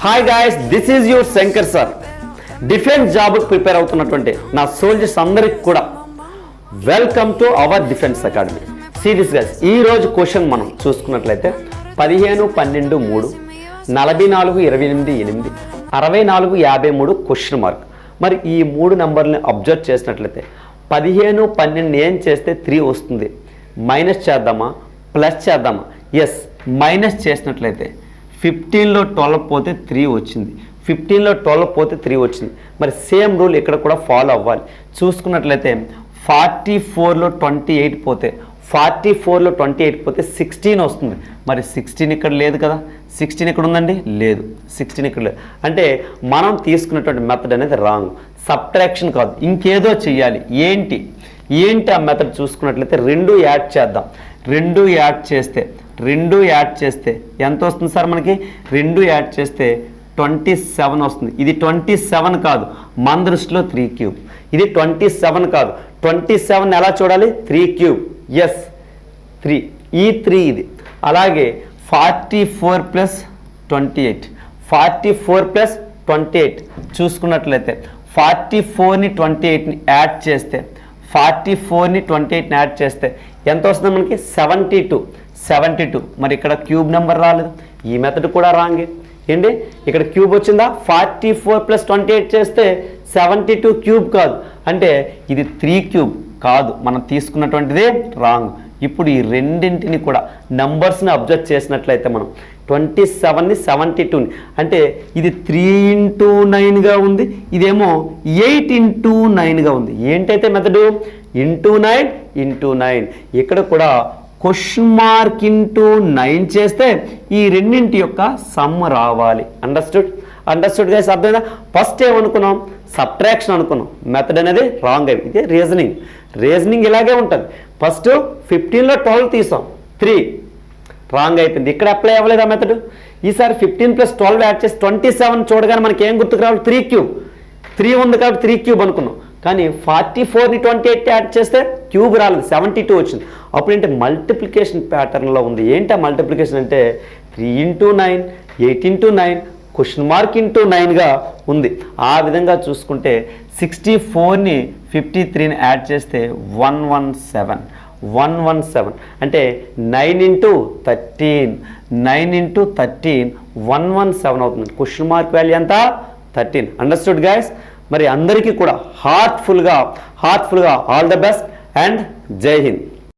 Hi guys, this is your Shankar sir. Defence జాబ్కి prepare అవుతున్నటువంటి నా సోల్జర్స్ అందరికి కూడా welcome to our defence academy. Serious guys, ఈ రోజు క్వశ్చన్ మనం చూసుకున్నట్లయితే 15-12-3 44-28 64-53 క్వశ్చన్ మార్క్. మరి ఈ 3 నెంబర్ని అబ్జర్వ్ చేసినట్లయితే 15-12 ఏం చేస్తే 3 వస్తుంది, మైనస్ చేద్దామా ప్లస్ చేద్దామా? ఎస్, మైనస్ చేసినట్లయితే 15లో 12 పోతే 3 వచ్చింది, 15లో 12 పోతే 3 వచ్చింది. మరి సేమ్ రూల్ ఇక్కడ కూడా ఫాలో అవ్వాలి. చూసుకున్నట్లయితే 44లో 28 పోతే 44లో 28 పోతే 16 వస్తుంది. మరి 16 ఇక్కడ లేదు కదా, 16 ఇక్కడ ఉందండి, లేదు, 16 ఇక్కడ లేదు. అంటే మనం తీసుకున్నటువంటి మెథడ్ అనేది రాంగ్, సబ్ట్రాక్షన్ కాదు, ఇంకేదో చెయ్యాలి. ఏంటి ఆ మెథడ్ చూసుకున్నట్లయితే 2 యాడ్ చేద్దాం. 2 యాడ్ చేస్తే ఎంత వస్తుంది సార్ మనకి? 2 యాడ్ చేస్తే 27 వస్తుంది. ఇది 27 కాదు, మన దృష్టిలో 3 క్యూబ్. ఇది 27 కాదు, 27 ఎలా చూడాలి? 3 క్యూబ్. ఎస్, 3, ఈ 3 ఇది. అలాగే 44 ప్లస్ 28, 44 ప్లస్ 28 చూసుకున్నట్లయితే 44ని 28ని యాడ్ చేస్తే 44ని 28ని యాడ్ చేస్తే ఎంత వస్తుంది మనకి? 72. మరి ఇక్కడ క్యూబ్ నెంబర్ రాలేదు, ఈ మెథడ్ కూడా రాంగే ఏంటి. ఇక్కడ క్యూబ్ వచ్చిందా? 44 ప్లస్ 28 చేస్తే 72 క్యూబ్ కాదు, అంటే ఇది 3 క్యూబ్ కాదు, మనం తీసుకున్నటువంటిదే రాంగ్. ఇప్పుడు ఈ రెండింటిని కూడా నంబర్స్ని అబ్జర్వ్ చేసినట్లయితే మనం 27ని 72ని, అంటే ఇది 3x9గా ఉంది, ఇదేమో 8x9గా ఉంది. ఏంటైతే మెథడు? ఇంటూ 9. ఇక్కడ కూడా క్వశ్చన్ మార్క్ ఇంటూ 9 చేస్తే ఈ రెండింటి యొక్క సమ్ రావాలి. అండర్స్టూడ్ గైస్, అర్థమైందా? ఫస్ట్ ఏమనుకున్నాం? సబ్ట్రాక్షన్ అనుకున్నాం, మెథడ్ అనేది రాంగ్ అయింది. ఇదే రీజనింగ్ ఇలాగే ఉంటుంది. ఫస్ట్ 15లో 12 తీసాం, 3 రాంగ్ అయిపోయింది. ఇక్కడ అప్లై అవ్వలేదు ఆ మెథడ్. ఈసారి 15 ప్లస్ 12 యాడ్ చేసి 27 చూడగానే మనకి ఏం గుర్తుకు రావాలి? 3 క్యూబ్. 3 ఉంది కాబట్టి 3 క్యూబ్ అనుకున్నాం. కానీ 44ని 28 యాడ్ చేస్తే క్యూబ్ రాలేదు, 72 వచ్చింది. అప్పుడు ఏంటి? మల్టిప్లికేషన్ ప్యాటర్న్లో ఉంది. ఏంటి ఆ మల్టిప్లికేషన్ అంటే 3x9, 8x9, question mark into 9గా ఉంది. ఆ విధంగా చూసుకుంటే 64ని 53ని యాడ్ చేస్తే 117 అంటే 9x13 117 అవుతుంది. క్వశ్చన్ మార్క్ వాల్యూ ఎంత? 13. Understood guys? మరి అందరికీ కూడా హార్ట్ఫుల్గా ఆల్ ద బెస్ట్ అండ్ జై హింద్.